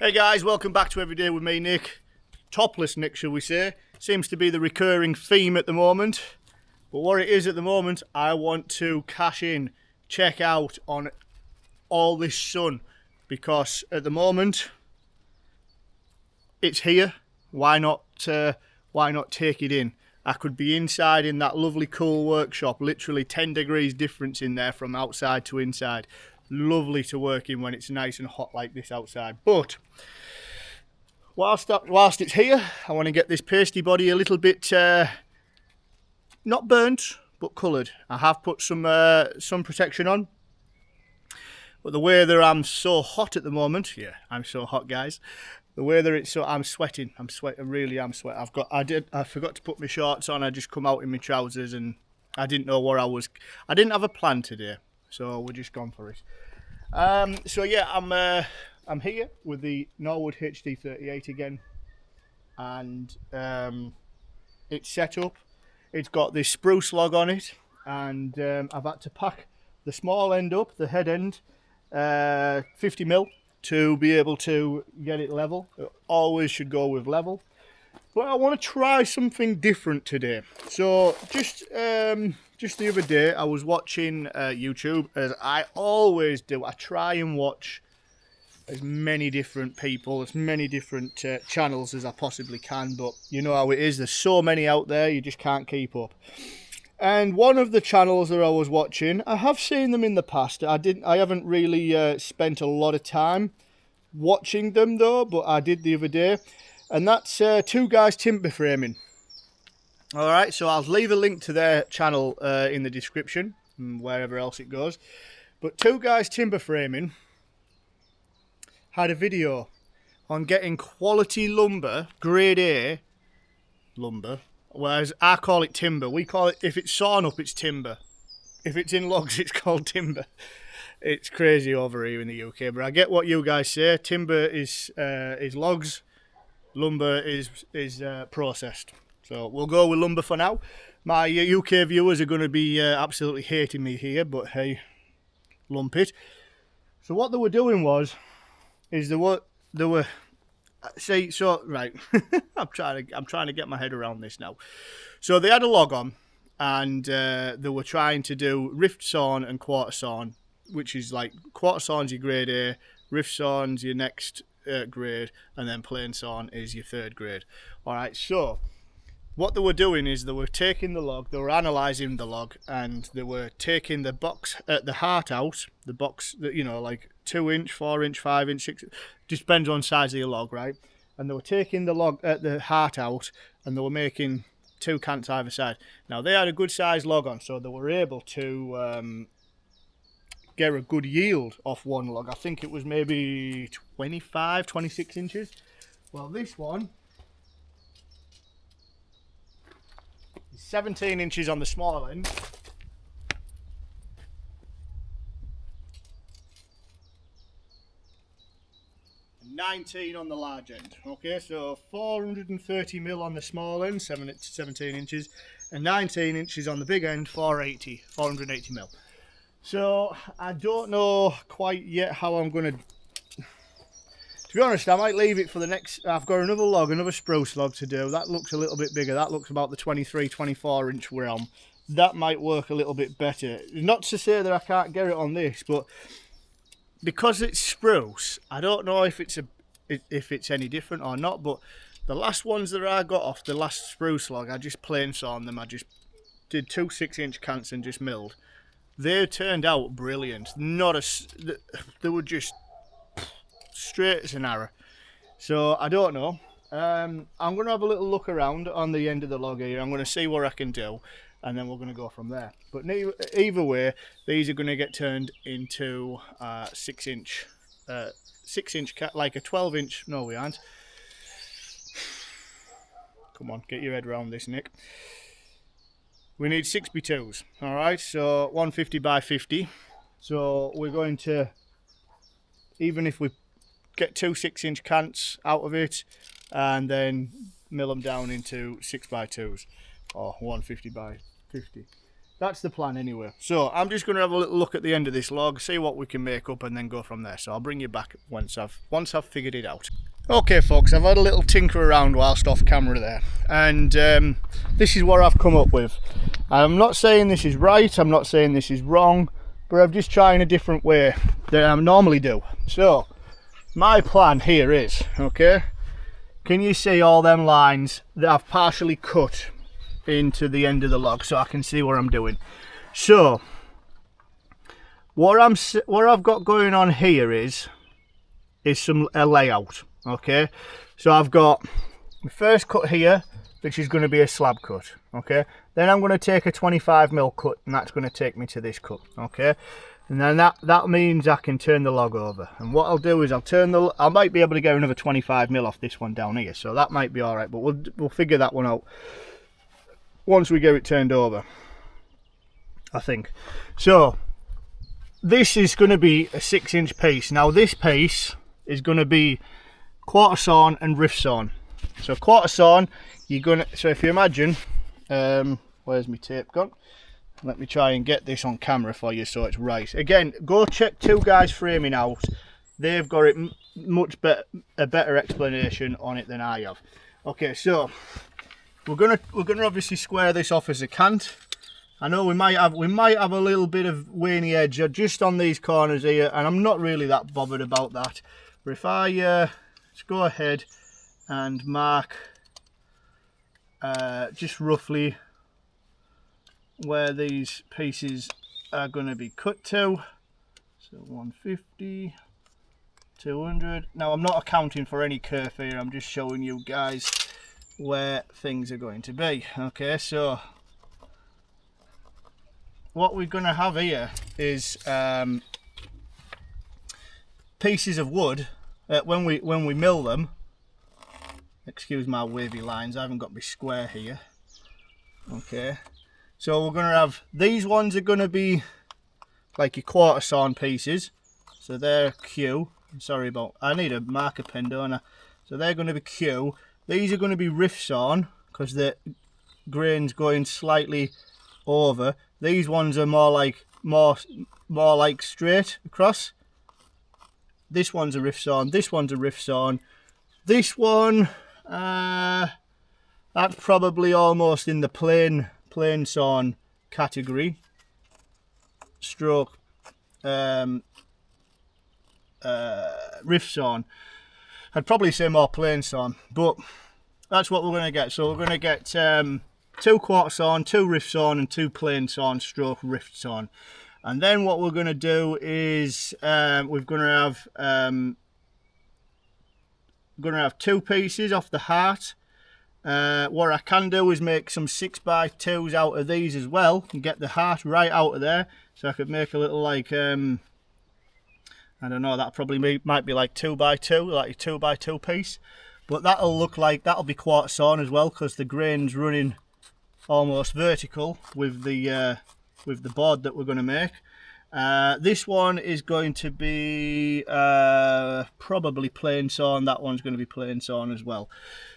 Hey guys, welcome back to Everyday with me, Nick. Topless Nick, shall we say. Seems to be the recurring theme at the moment. But what it is at the moment, I want to cash in, check out on all this sun. Because at the moment, it's here. Why not take it in? I could be inside in that lovely cool workshop, literally 10 degrees difference in there from outside to inside. Lovely to work in when it's nice and hot like this outside. But whilst it's here, I want to get this pasty body a little bit not burnt but coloured. I have put some sun protection on, but the way that I'm so hot at the moment, yeah, I'm so hot, guys. The way that it's so, I'm sweating. I forgot to put my shorts on. I just come out in my trousers and I didn't know where I was. I didn't have a plan today, so we're just gone for it. So yeah, I'm here with the Norwood HD38 again, and it's set up. It's got this spruce log on it, and I've had to pack the small end up, the head end, 50mm to be able to get it level. It always should go with level. But I want to try something different today. So just the other day, I was watching YouTube, as I always do. I try and watch as many different people, as many different channels as I possibly can. But you know how it is. There's so many out there, you just can't keep up. And one of the channels that I was watching, I have seen them in the past. I haven't really spent a lot of time watching them though, but I did the other day. And that's Two Guys Timber Framing. Alright, so I'll leave a link to their channel in the description, and wherever else it goes. But Two Guys Timber Framing had a video on getting quality lumber, grade A lumber, whereas I call it timber. We call it, if it's sawn up, it's timber. If it's in logs, it's called timber. It's crazy over here in the UK, but I get what you guys say. Timber is logs. Lumber is processed, so we'll go with lumber for now. My UK viewers are going to be absolutely hating me here, but hey, lump it. So what they were doing is they were see, so right. I'm trying to get my head around this now. So they had a log on, and they were trying to do rift sawn and quarter sawn, which is like quarter sawn's your grade A, rift sawn's your next grade, and then plain sawn is your third grade. Alright, so what they were doing is they were taking the log, they were analysing the log, and they were taking the box at the heart out, the box that, you know, like 2 inch, 4 inch, 5 inch, 6, just depends on size of your log, right? And they were taking the log at the heart out, and they were making 2 cants either side. Now they had a good sized log on, so they were able to get a good yield off one log. I think it was maybe 25, 26 inches. Well, this one is 17 inches on the small end, and 19 on the large end. Okay, so 430mm on the small end, 17 inches, and 19 inches on the big end, 480mm. So I don't know quite yet how I'm going to be honest, I might leave it for the next. I've got another log, another spruce log to do. That looks a little bit bigger. That looks about the 23, 24 inch realm. That might work a little bit better. Not to say that I can't get it on this, but because it's spruce, I don't know if it's any different or not. But the last ones that I got off the last spruce log, I just plain sawn them. I just did 2 6-inch cants and just milled. They turned out brilliant. They were just straight as an arrow. So I don't know. I'm going to have a little look around on the end of the log here. I'm going to see what I can do, and then we're going to go from there. But either way, these are going to get turned into 6-inch, like a 12-inch. No, we aren't. Come on, get your head around this, Nick. We need 6x2s, alright, so 150 by 50. So we're going to, even if we get 2 6-inch cants out of it, and then mill them down into 6x2s, or 150 by 50. That's the plan anyway. So I'm just going to have a little look at the end of this log, see what we can make up, and then go from there. So I'll bring you back once I've figured it out. Okay folks, I've had a little tinker around whilst off camera there, and this is what I've come up with. I'm not saying this is right, I'm not saying this is wrong, but I'm just trying a different way than I normally do. So my plan here is, okay, can you see all them lines that I've partially cut into the end of the log so I can see what I'm doing? So what I've got going on here is a layout. Okay, so I've got my first cut here, which is going to be a slab cut. Okay, then I'm going to take a 25mm cut, and that's going to take me to this cut. Okay, and then that means I can turn the log over, and what I'll do is I might be able to get another 25mm off this one down here, so that might be all right, but we'll figure that one out once we get it turned over, I think. So this is going to be a 6-inch piece. Now this piece is going to be quarter sawn and rift sawn. So quarter sawn, so if you imagine, where's my tape gone? Let me try and get this on camera for you so it's right. Again, go check Two Guys Framing out. They've got it much better, a better explanation on it than I have. Okay, so we're gonna obviously square this off as a cant. I know we might have a little bit of veiny edge just on these corners here, and I'm not really that bothered about that. But if I let's go ahead and mark just roughly where these pieces are going to be cut to. So 150, 200. Now I'm not accounting for any curve here, I'm just showing you guys where things are going to be. Okay, so what we're going to have here is pieces of wood. When we mill them, excuse my wavy lines, I haven't got my square here. Okay, so we're going to have, these ones are going to be like your quarter sawn pieces, so they're Q. Sorry about, I need a marker pen, don't I? So they're going to be Q. These are going to be rift sawn because the grain's going slightly over. These ones are more like straight across. This one's a rift sawn, this one's a rift sawn. This one, that's probably almost in the plain sawn category. Stroke rift sawn. I'd probably say more plain sawn, but that's what we're going to get. So we're going to get 2 quarter sawn, 2 rift sawn, and 2 plain sawn stroke rift sawn. And then what we're going to do is we're going to have 2 pieces off the heart. What I can do is make some 6x2s out of these as well and get the heart right out of there. So I could make a little, like, I don't know, that probably might be like 2x2, like a 2x2 piece. But that'll look like, that'll be quarter sawn as well, because the grain's running almost vertical with the board that we're going to make. This one is going to be probably plain sawn. That one's going to be plain sawn as well.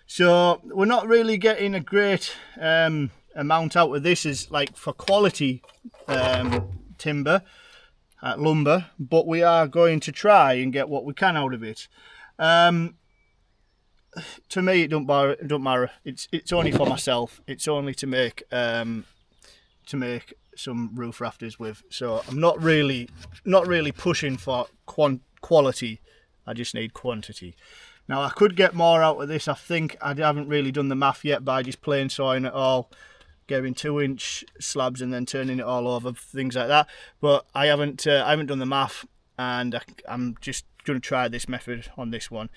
So we're not really getting a great amount out of this as like for quality timber, lumber, but we are going to try and get what we can out of it. To me, it don't matter. It's only for myself. It's only to make some roof rafters with. So I'm not really pushing for quality. I just need quantity. Now I could get more out of this. I think I haven't really done the math yet by just plain sawing it all, getting 2-inch slabs and then turning it all over, things like that. But I haven't done the math, and I'm just going to try this method on this one.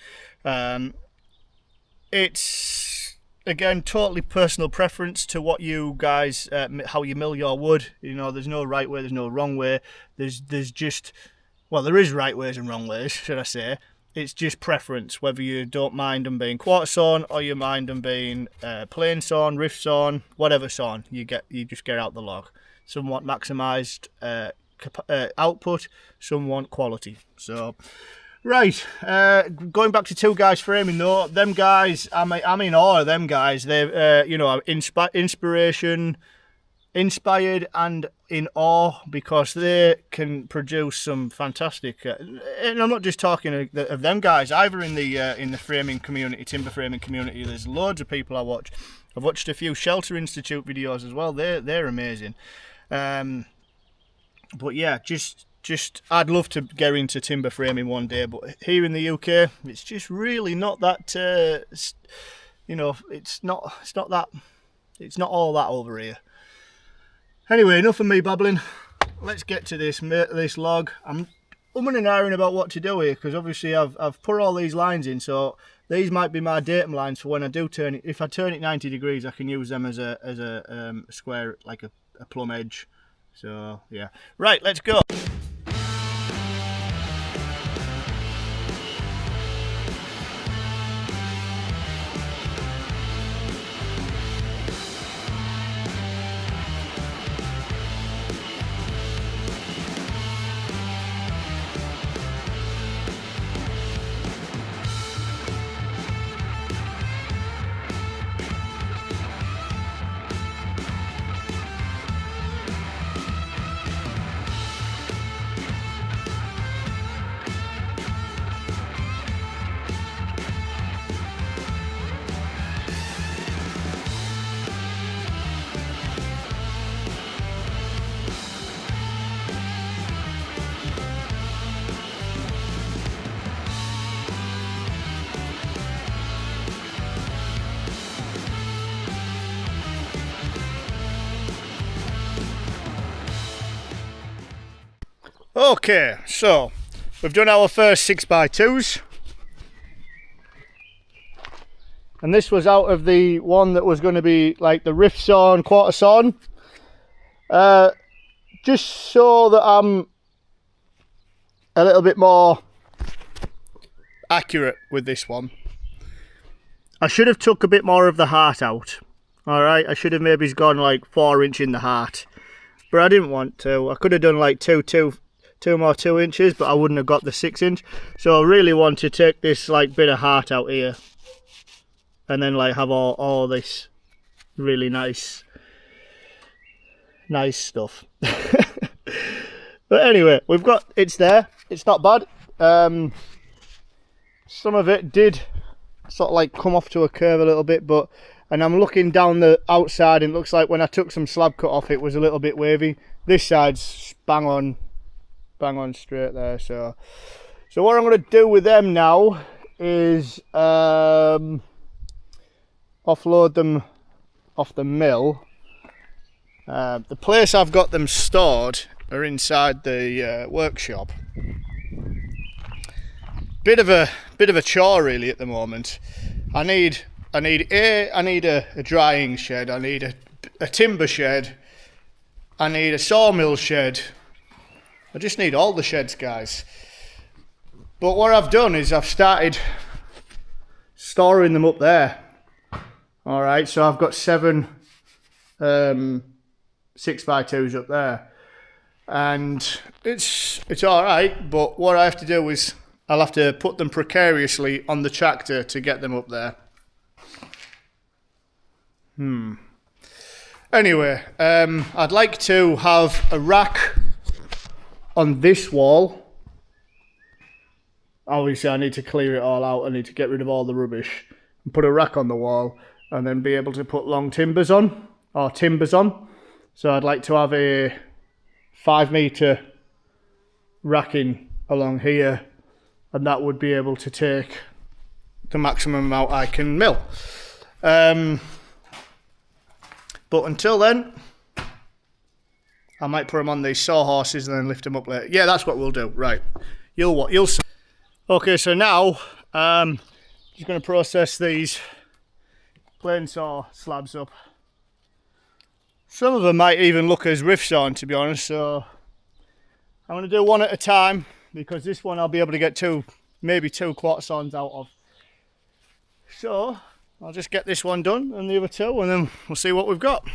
It's again totally personal preference to what you guys how you mill your wood. You know, there's no right way, there's no wrong way. There's just, well, there is right ways and wrong ways, should I say. It's just preference, whether you don't mind them being quarter sawn or you mind them being plain sawn, rift sawn, whatever sawn you just get out the log. Some want maximised output, some want quality. So right, going back to Two Guys Framing though, them guys, I'm in awe of them guys. They've you know, inspiration inspired and in awe, because they can produce some fantastic. And I'm not just talking of them guys either. In the framing community, timber framing community, there's loads of people I watch. I've watched a few Shelter Institute videos as well. They're amazing. But yeah, just I'd love to get into timber framing one day. But here in the UK, it's just really not that. You know, it's not all that over here. Anyway, enough of me babbling. Let's get to this log. I'm umming and ahhing about what to do here, because obviously I've put all these lines in, so these might be my datum lines for when I do turn it. If I turn it 90 degrees, I can use them as a square, like a plumb edge. So yeah, right, let's go. Okay, so we've done our first 6x2s, and this was out of the one that was going to be like the rift sawn, quarter sawn, just so that I'm a little bit more accurate with this one. I should have took a bit more of the heart out. Alright, I should have maybe gone like 4 inch in the heart, but I didn't want to. I could have done like two more 2 inches, but I wouldn't have got the 6 inch. So I really want to take this like bit of heart out here, and then like have all this really nice stuff. But anyway, we've got, it's there, it's not bad. Some of it did sort of like come off to a curve a little bit, but, and I'm looking down the outside and it looks like when I took some slab cut off, it was a little bit wavy. This side's bang on straight there. So what I'm going to do with them now is offload them off the mill. The place I've got them stored are inside the workshop. Bit of a chore really at the moment. I need a drying shed, I need a timber shed, I need a sawmill shed. I just need all the sheds, guys. But what I've done is I've started storing them up there. Alright, so I've got 7 6x2s up there. And it's alright, but what I have to do is I'll have to put them precariously on the tractor to get them up there. Anyway, I'd like to have a rack on this wall. Obviously I need to clear it all out, I need to get rid of all the rubbish and put a rack on the wall, and then be able to put long timbers on, or timbers on. So I'd like to have a 5 metre racking along here, and that would be able to take the maximum amount I can mill. But until then, I might put them on these sawhorses and then lift them up later. Yeah, that's what we'll do. Right, you'll see. Okay, so now just going to process these plain saw slabs up. Some of them might even look as rift sawn, to be honest. So I'm going to do one at a time, because this one I'll be able to get maybe two quarter sawns out of. So I'll just get this one done and the other two, and then we'll see what we've got.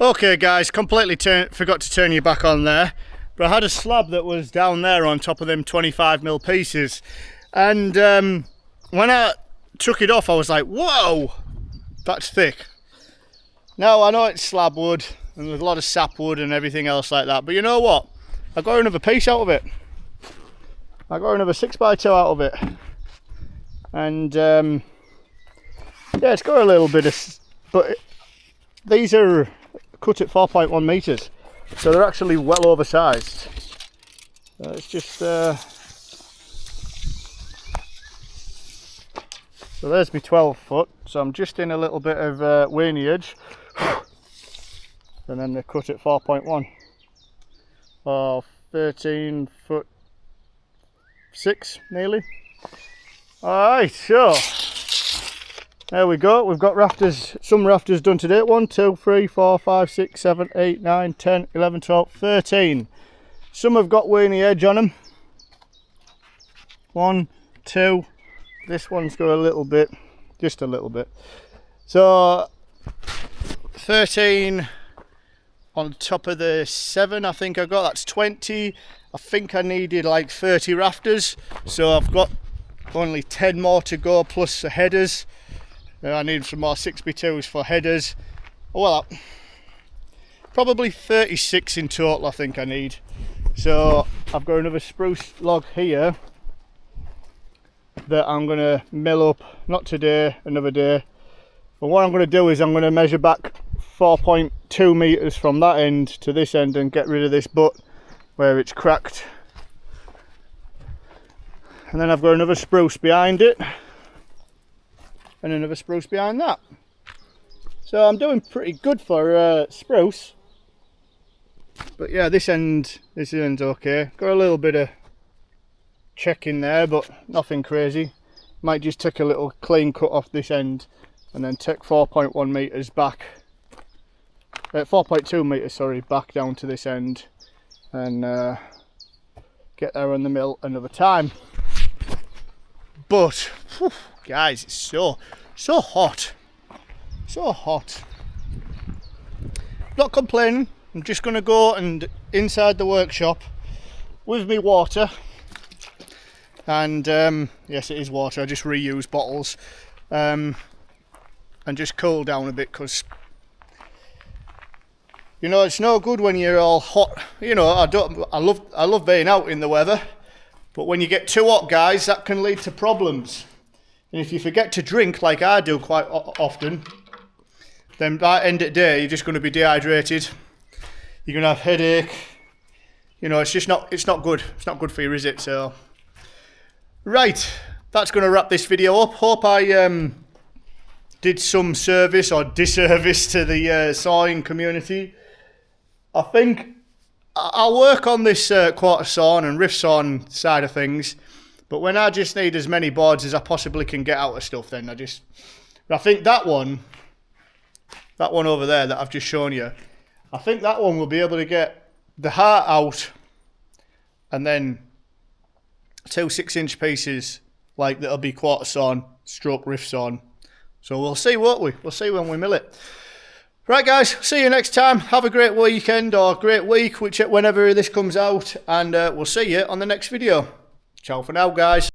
Okay guys, completely forgot to turn you back on there, but I had a slab that was down there on top of them 25mm pieces, and when I took it off I was like, whoa, that's thick. Now I know it's slab wood and there's a lot of sapwood and everything else like that, but you know what, I got another piece out of it. I got another 6x2 out of it, and yeah, it's got a little bit of, but these are cut at 4.1 meters, so they're actually well oversized. It's just so there's my 12 foot, so I'm just in a little bit of lineage, and then they're cut at 4.1 or 13 foot 6 nearly. Alright, so there we go, we've got rafters, some rafters done today. 1, 2, 3, 4, 5, 6, 7, 8, 9, 10, 11, 12, 13. Some have got weenie edge on them. 1, 2, this one's got a little bit, just a little bit. So 13 on top of the 7 I think I got, that's 20. I think I needed like 30 rafters, so I've got only 10 more to go plus the headers. I need some more 6x2s for headers. Well, probably 36 in total I think I need. So I've got another spruce log here that I'm going to mill up, not today, another day. But what I'm going to do is I'm going to measure back 4.2 meters from that end to this end and get rid of this butt where it's cracked. And then I've got another spruce behind it, and another spruce behind that. So I'm doing pretty good for spruce. But yeah, this end's okay. Got a little bit of check in there, but nothing crazy. Might just take a little clean cut off this end and then take 4.1 meters back, 4.2 meters sorry, back down to this end, and get there on the mill another time. But whew, guys, it's so hot, so hot. Not complaining. I'm just going to go and inside the workshop with me water, and yes, it is water. I just reuse bottles, and just cool down a bit, because you know it's no good when you're all hot. You know, I love being out in the weather, but when you get too hot, guys, that can lead to problems. And if you forget to drink, like I do quite often, then by the end of the day, you're just going to be dehydrated. You're going to have headache. You know, it's not good. It's not good for you, is it? So, right, that's going to wrap this video up. Hope I did some service or disservice to the sawing community. I think I'll work on this quarter sawn and rift sawn side of things, but when I just need as many boards as I possibly can get out of stuff, then I think that one over there that I've just shown you, I think that one will be able to get the heart out, and then 2 6-inch pieces like that'll be quarter sawn stroke rift sawn. So we'll see, won't we? We'll see when we mill it. Right guys, see you next time. Have a great weekend or great week, whenever this comes out, and we'll see you on the next video. Ciao for now, guys.